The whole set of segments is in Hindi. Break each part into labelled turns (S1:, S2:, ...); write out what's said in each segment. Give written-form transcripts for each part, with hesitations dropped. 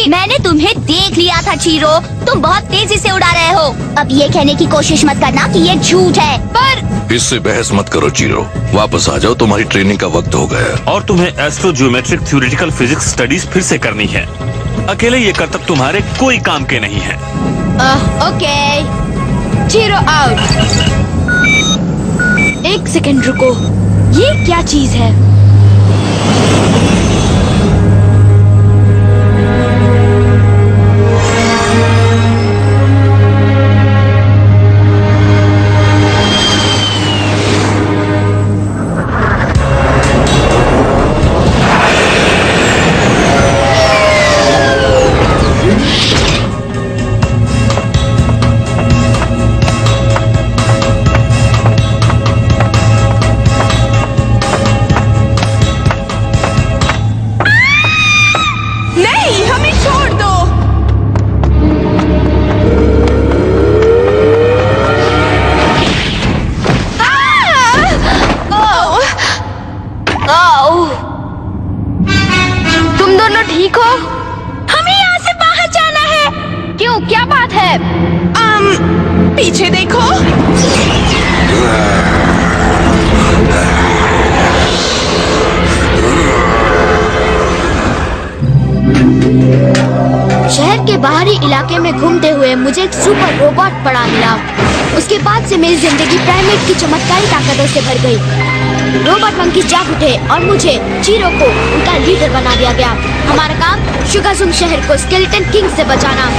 S1: मैंने तुम्हें देख लिया था चीरो, तुम बहुत तेजी से उड़ा रहे हो। अब ये कहने की कोशिश मत करना कि ये झूठ है। पर
S2: इससे बहस मत करो चीरो, वापस आ जाओ, तुम्हारी ट्रेनिंग का वक्त हो गया।
S3: और तुम्हें astro geometric theoretical physics studies फिर से करनी है। अकेले ये करतब तुम्हारे कोई काम के नहीं है।
S1: ओके, चीरो आउट। एक सेकंड रुको, ये क्या चीज है? ठीक हो? हमें यहाँ से बाहर जाना है। क्यों, क्या बात है?
S4: पीछे देखो।
S1: शहर के बाहरी इलाके में घूमते हुए मुझे एक सुपर रोबोट पड़ा मिला। उसके बाद से मेरी जिंदगी प्राइमेट की चमत्कारी ताकतों से भर गई। रोबोट मंकीज जाग उठे और मुझे चीरो को उनका लीडर बना दिया गया। हमारा काम शुगाजुम शहर को स्केलेटन किंग से बचाना।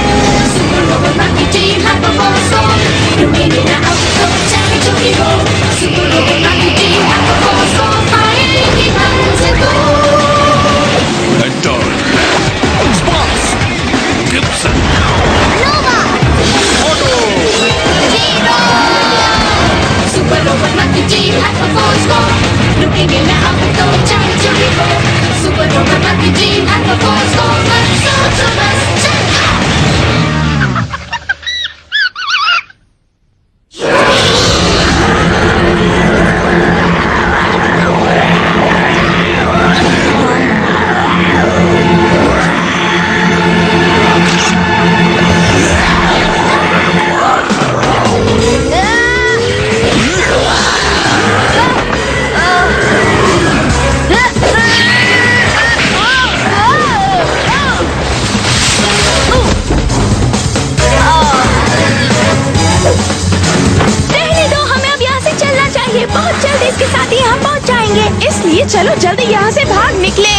S1: बहुत जल्दी इसके साथ ही यहाँ पहुँच जाएंगे।
S4: इसलिए चलो जल्दी यहाँ से भाग निकले।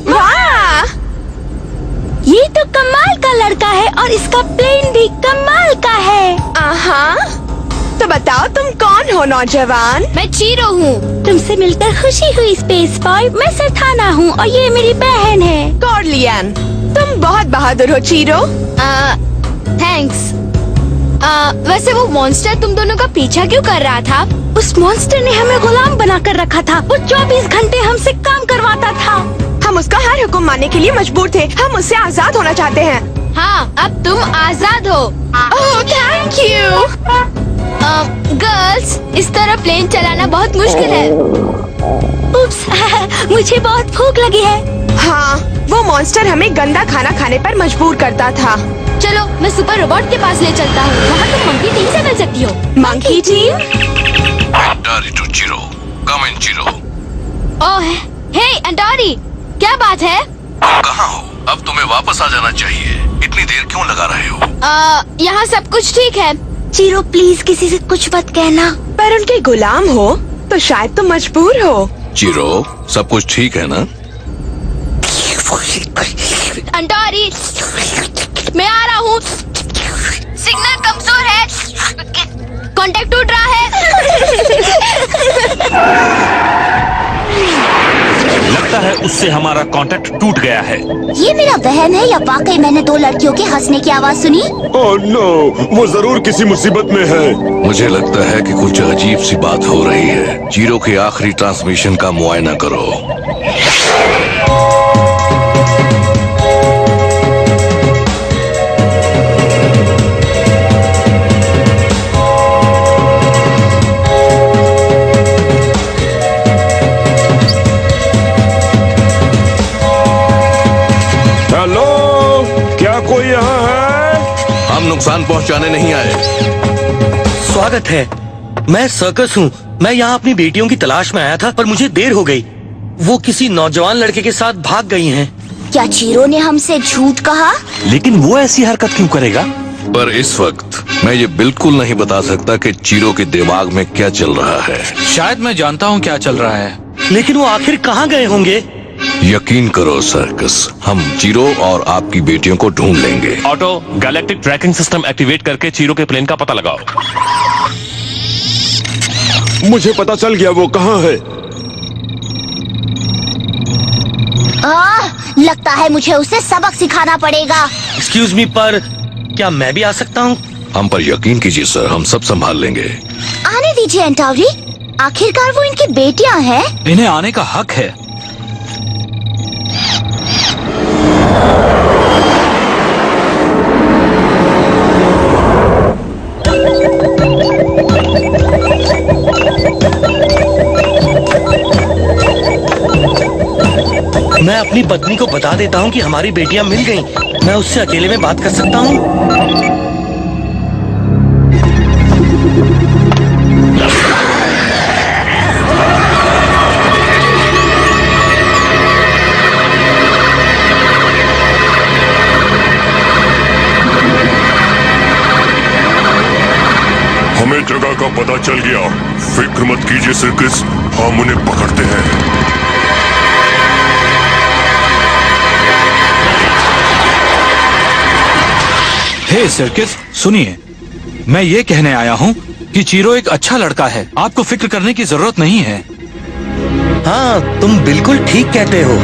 S4: वाह!
S1: ये तो कमाल का लड़का है और इसका प्लेन भी कमाल का है।
S4: तो बताओ तुम कौन हो नौजवान?
S1: मैं चीरो हूँ। तुमसे मिलकर खुशी हुई स्पेस बॉय। मैं सरथाना हूँ और ये मेरी बहन है
S4: कॉर्लियन। तुम बहुत बहादुर हो चीरो।
S1: थैंक्स। वैसे वो मॉन्स्टर तुम दोनों का पीछा क्यों कर रहा था? उस मॉन्स्टर ने हमें गुलाम बना कर रखा था। वो 24 घंटे हमसे काम करवाता था।
S4: हम उसका हर हुक्म मानने के लिए मजबूर थे। हम उससे आजाद होना चाहते हैं।
S1: हाँ, अब तुम आजाद हो।
S4: ओह, थैंक यू।
S1: गर्ल्स, इस तरह प्लेन चलाना बहुत मुश्किल है। उप्स, मुझे बहुत भूख लगी है।
S4: हाँ, वो मॉन्स्टर हमें गंदा खाना खाने पर मजबूर करता था।
S1: चलो, मैं सुपर रोबोट के पास ले चलता हूँ। वहाँ तुम मंकी टीम से मिल सकती हो।
S4: Monkey team?
S2: Andori to Chiro. Come in, Chiro.
S1: ओह, हे अंडोरी, क्या बात है?
S2: तुम कहाँ हो? अब तुम्हें वापस आ जाना चाहिए। इतनी देर क्यों लगा रहे हो?
S1: यहाँ सब कुछ ठीक है। चीरो प्लीज किसी से कुछ मत कहना।
S4: पर उनके गुलाम हो तो शायद तुम मजबूर हो।
S2: चिरो, सब कुछ ठीक है ना?
S1: अंडोरी, मैं आ रहा हूँ। सिग्नल कमजोर है, कांटेक्ट टूट रहा है।
S3: लगता है उससे हमारा कांटेक्ट टूट गया है।
S1: ये मेरा बहन है या वाकई मैंने दो लड़कियों के हंसने की आवाज सुनी?
S5: ओह नो, वो जरूर किसी मुसीबत में है।
S2: मुझे लगता है कि कुछ अजीब सी बात हो रही है। चिरो के आखिरी ट्रांसमिशन का मुआयना करो।
S5: कोई यहाँ है?
S2: हम नुकसान पहुंचाने नहीं आए।
S6: स्वागत है। मैं सर्कस हूँ। मैं यहाँ अपनी बेटियों की तलाश में आया था, पर मुझे देर हो गई। वो किसी नौजवान लड़के के साथ भाग गई हैं।
S1: क्या चीरो ने हमसे झूठ कहा?
S3: लेकिन वो ऐसी हरकत क्यों करेगा?
S2: पर इस वक्त मैं ये बिल्कुल नहीं बता सकता कि चीरो के दिमाग में क्या चल रहा है।
S7: शायद मैं जानता हूँ क्या चल रहा है।
S6: लेकिन वो आखिर कहाँ गए होंगे?
S2: यकीन करो सर्कस, हम चीरो और आपकी बेटियों को ढूंढ लेंगे।
S3: Auto, galactic tracking system activate करके चीरो के प्लेन का पता लगाओ।
S5: मुझे पता चल गया वो कहाँ है।
S1: लगता है मुझे उसे सबक सिखाना पड़ेगा।
S6: एक्सक्यूज मी, पर क्या मैं भी आ सकता हूँ?
S2: हम पर यकीन कीजिए सर, हम सब संभाल लेंगे।
S1: आने दीजिए एंटावरी, आखिरकार वो इनकी बेटियां हैं।
S7: इन्हें आने का हक है।
S6: मैं अपनी पत्नी को बता देता हूँ कि हमारी बेटियाँ मिल गईं। मैं उससे अकेले में बात कर सकता हूँ।
S5: हमें जगह का पता चल गया। फिक्र मत कीजिए सर्कस, हम उन्हें पकड़ते हैं।
S7: हे सर्किस, सुनिए, मैं ये कहने आया हूँ कि चीरो एक अच्छा लड़का है। आपको फिक्र करने की जरूरत नहीं है।
S6: हाँ, तुम बिल्कुल ठीक कहते हो।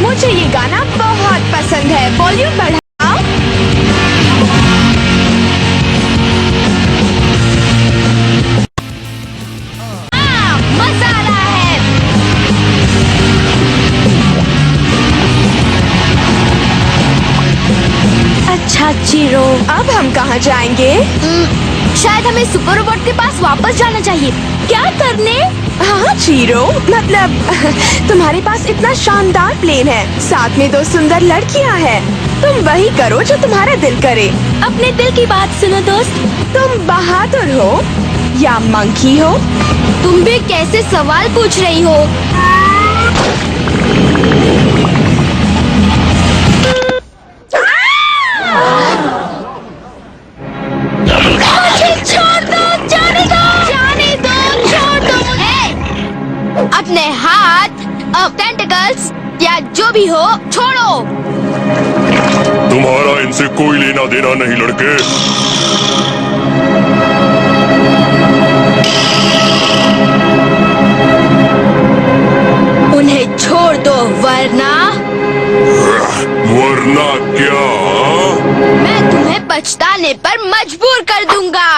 S4: मुझे ये गाना बहुत पसंद है। वॉल्यूम बढ़ाओ।
S1: मजा आ रहा है।
S4: अच्छा चीरो, अब हम कहाँ जाएंगे?
S1: शायद हमें सुपर रोबोट के पास वापस जाना चाहिए। क्या करने?
S4: हाँ चीरो, मतलब तुम्हारे पास इतना शानदार प्लेन है, साथ में 2 सुंदर लड़कियाँ हैं। तुम वही करो जो तुम्हारा दिल करे।
S1: अपने दिल की बात सुनो दोस्त।
S4: तुम बहादुर हो या मंकी हो?
S1: तुम भी कैसे सवाल पूछ रही हो? मुझे छोड़ दो, जाने दो, जाने दो, छोड़ दो मुझे। अपने हाथ, टेंटिकल्स या जो भी हो छोड़ो।
S5: तुम्हारा इनसे कोई लेना देना नहीं लड़के।
S1: उन्हें छोड़ दो वरना
S5: क्या?
S1: मैं तुम्हें पछताने पर मजबूर कर दूंगा।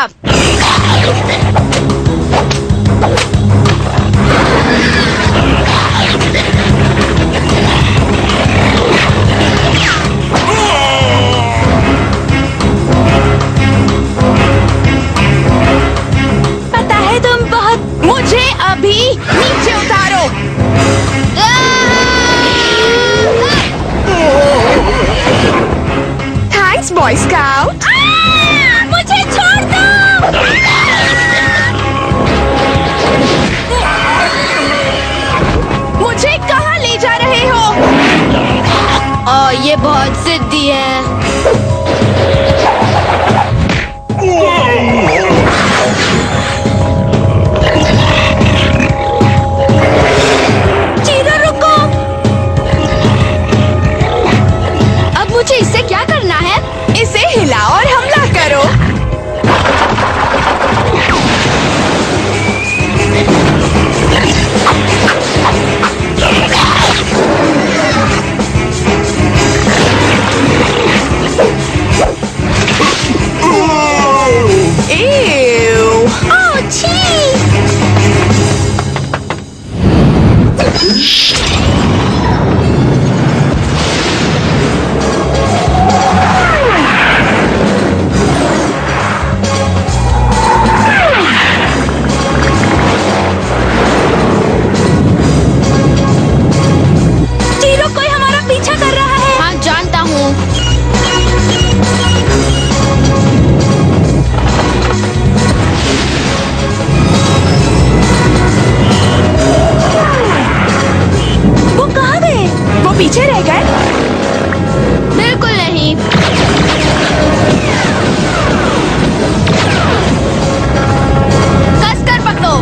S4: पता है तुम बहुत। मुझे अभी नीचे उतारो। Thanks boy scout.
S1: मुझे छोड़ दो।
S4: मुझे कहाँ ले जा रहे हो?
S1: ये बहुत जिद्दी है।
S4: चीरो, कोई हमारा पीछा कर रहा है।
S1: हाँ, जानता हूँ।
S4: वो कहाँ गए? वो पीछे रह गए?
S1: बिल्कुल नहीं। कसकर पकड़ो।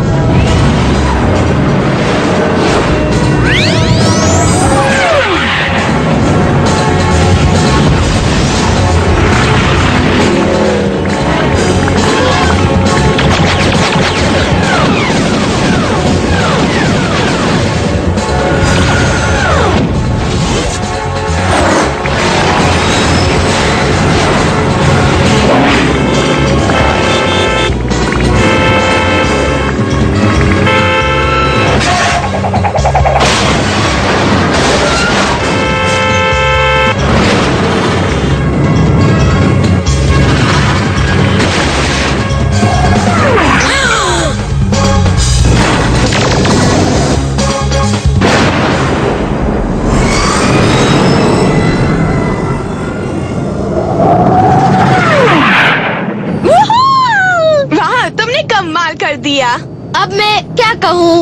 S4: वाह, तुमने कमाल कर दिया।
S1: अब मैं क्या कहूँ?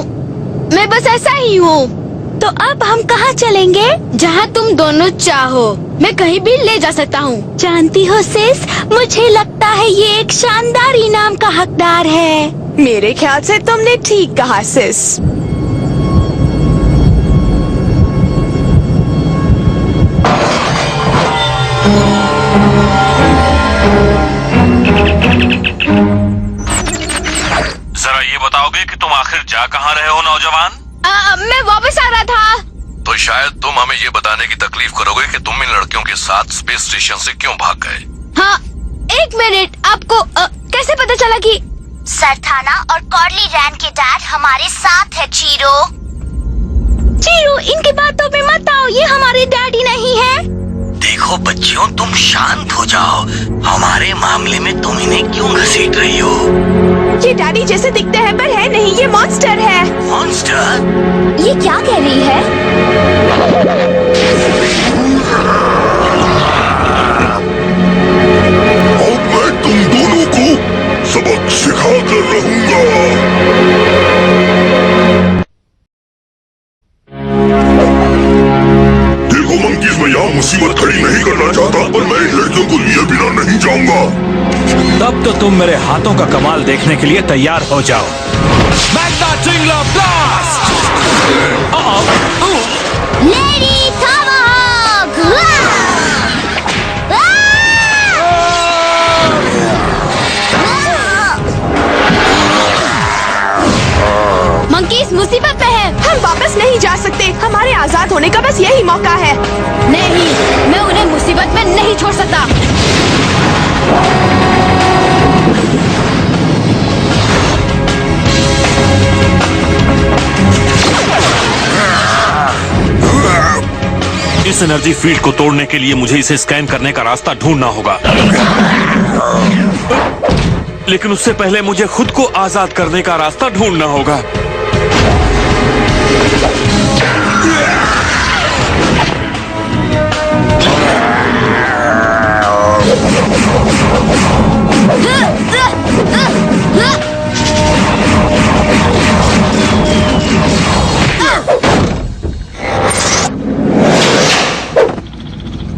S1: मैं बस ऐसा ही हूँ।
S4: तो अब हम कहाँ चलेंगे?
S1: जहाँ तुम दोनों चाहो, मैं कहीं भी ले जा सकता हूँ।
S4: जानती हो सिस, मुझे लगता है ये एक शानदार इनाम का हकदार है। मेरे ख्याल से तुमने ठीक कहा सिस।
S3: जरा ये बताओगे कि तुम आखिर जा कहाँ रहे हो नौजवान?
S1: मैं वापस आ रहा था।
S2: तो शायद तुम हमें ये बताने की तकलीफ करोगे कि तुम इन लड़कियों के साथ स्पेस स्टेशन से क्यों भाग गए।
S1: हाँ, एक मिनट। आपको कैसे पता चला कि
S8: सरथाना और कॉर्ली रैन के डैड हमारे साथ है? चीरो,
S4: चीरो, इनकी बातों में मत आओ, ये हमारे डैडी नहीं है।
S6: देखो बच्चियों, तुम शांत हो जाओ। हमारे मामले में तुम इन्हें क्यों घसीट रही हो?
S4: ये डैडी जैसे दिखते हैं पर है नहीं, ये मॉन्स्टर है।
S6: मॉन्स्टर?
S1: ये क्या कह रही है?
S5: अब मैं तुम दोनों को सबक सिखा कर रहूंगा। देखो मंकीज, मैं यहाँ मुसीबत खड़ी नहीं करना चाहता, पर मैं इन लड़कियों को लिए बिना नहीं जाऊंगा।
S7: तब तो तुम मेरे हाथों का कमाल देखने के लिए तैयार हो जाओ। Magna Tingler blast!
S1: Lady Tomahawk! Monkeys मुसीबत में है।
S4: हम वापस नहीं जा सकते, हमारे आजाद होने का बस यही मौका है।
S1: नहीं, मैं उन्हें मुसीबत में नहीं छोड़ सकता।
S3: इस एनर्जी फील्ड को तोड़ने के लिए मुझे इसे स्कैन करने का रास्ता ढूंढना होगा, लेकिन उससे पहले मुझे खुद को आजाद करने का रास्ता ढूंढना होगा।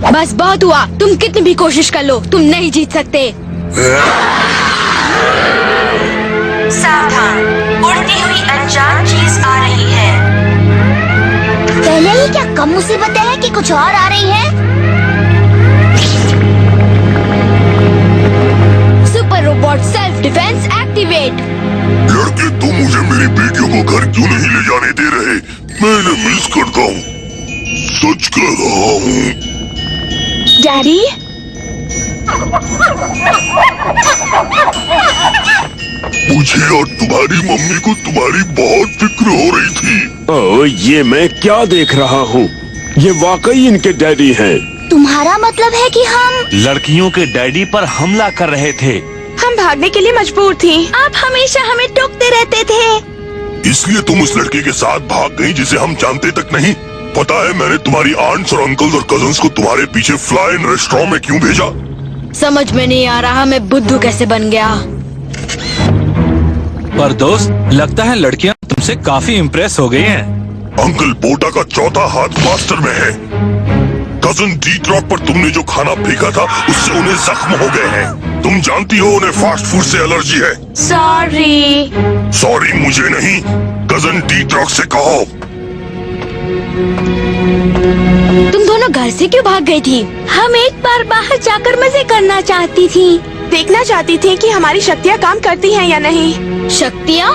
S1: बस बहुत हुआ। तुम कितनी भी कोशिश कर लो, तुम नहीं जीत सकते।
S4: सावधान, उड़ती हुई अनजान चीज आ रही है।
S8: पहले ही क्या कम मुसीबतें हैं कि कुछ और आ रही है?
S1: Super robot self defence activate.
S5: लड़के, तुम मुझे मेरी बेटियों को घर क्यों नहीं ले जाने दे रहे? मैं इन्हें मिस करता हूँ, सच कह रहा हूँ।
S4: डैडी,
S5: मुझे और तुम्हारी मम्मी को तुम्हारी बहुत फिक्र हो रही थी।
S9: ओह, ये मैं क्या देख रहा हूँ? ये वाकई इनके डैडी हैं।
S8: तुम्हारा मतलब है कि हम
S3: लड़कियों के डैडी पर हमला कर रहे थे।
S4: हम भागने के लिए मजबूर थी। आप हमेशा हमें टोकते रहते थे।
S5: इसलिए तुम उस लड़के के साथ भाग गई जिसे हम जानते तक नहीं। पता है मैंने तुम्हारी आंट्स और अंकल्स और कजन्स को तुम्हारे पीछे फ्लाई इन रेस्टोरेंट में क्यों भेजा?
S1: समझ में नहीं आ रहा मैं बुद्धू कैसे बन गया।
S7: पर दोस्त, लगता है लड़कियां तुमसे काफी इम्प्रेस हो गई हैं।
S5: अंकल बोटा का चौथा हाथ मास्टर में है। कजन डीट रॉक पर तुमने जो खाना फेंका था उससे उन्हें जख्म हो गए हैं। तुम जानती हो उन्हें फास्ट फूड से एलर्जी है।
S4: सॉरी।
S5: सॉरी मुझे नहीं, कजन डीट रॉक से कहो।
S1: तुम दोनों घर से क्यों भाग गई थी?
S4: हम एक बार बाहर जाकर मजे करना चाहती थी। देखना चाहती थी कि हमारी शक्तियाँ काम करती हैं या नहीं।
S1: शक्तियाँ?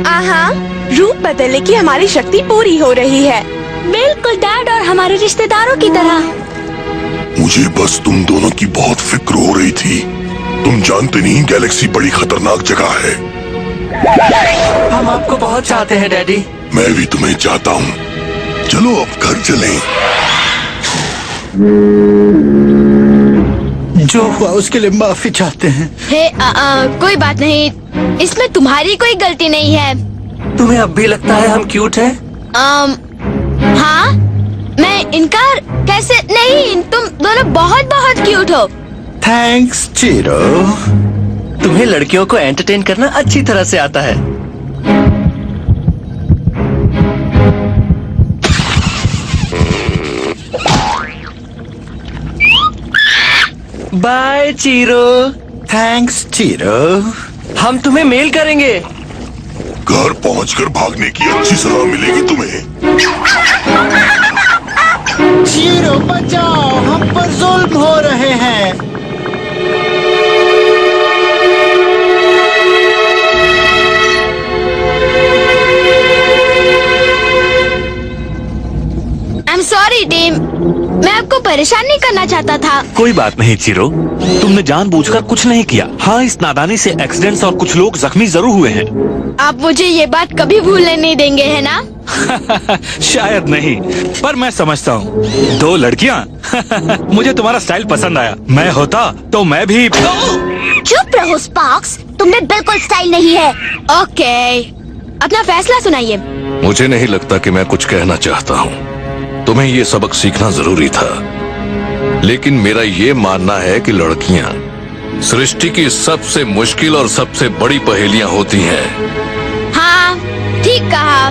S4: हाँ, रूप बदलने की हमारी शक्ति पूरी हो रही है।
S1: बिल्कुल डैड और हमारे रिश्तेदारों की तरह।
S5: मुझे बस तुम दोनों की बहुत फिक्र हो रही थी। तुम जानते नहीं गैलेक्सी बड़ी खतरनाक जगह है।
S6: हम आपको बहुत चाहते हैं डैडी।
S5: मैं भी तुम्हें चाहता हूँ। चलो अब घर चलें।
S10: जो हुआ उसके लिए माफी चाहते हैं।
S1: हे कोई बात नहीं, इसमें तुम्हारी कोई गलती नहीं है।
S6: तुम्हें अब भी लगता है हम क्यूट हैं?
S1: हाँ, मैं इनकार कैसे नहीं, तुम दोनों बहुत बहुत क्यूट हो।
S10: थैंक्स चीरो।
S6: तुम्हें लड़कियों को एंटरटेन करना अच्छी तरह से आता है। बाय चीरो।
S10: थैंक्स चीरो।
S6: हम तुम्हें मेल करेंगे।
S5: घर पहुंचकर भागने की अच्छी सलाह मिलेगी तुम्हें।
S10: चीरो बचाओ, हम पर जुल्म हो रहे हैं।
S1: I'm sorry टीम, मैं आपको परेशान नहीं करना चाहता था।
S3: कोई बात नहीं चीरो, तुमने जानबूझकर कुछ नहीं किया। हाँ, इस नादानी से एक्सीडेंट्स और कुछ लोग जख्मी जरूर हुए हैं।
S1: आप मुझे ये बात कभी भूलने नहीं देंगे, है ना?
S7: शायद नहीं, पर मैं समझता हूँ। दो लड़कियाँ मुझे तुम्हारा स्टाइल पसंद आया। मैं होता तो मैं भी।
S8: चुप रहो स्पार्क्स, तुम्हें बिल्कुल स्टाइल नहीं है।
S1: ओके, अपना फैसला सुनाइए।
S2: मुझे नहीं लगता कि मैं कुछ कहना चाहता हूँ। तुम्हें ये सबक सीखना जरूरी था, लेकिन मेरा ये मानना है कि लड़कियाँ सृष्टि की सबसे मुश्किल और सबसे बड़ी पहेलियाँ होती हैं।
S1: हाँ, ठीक कहा।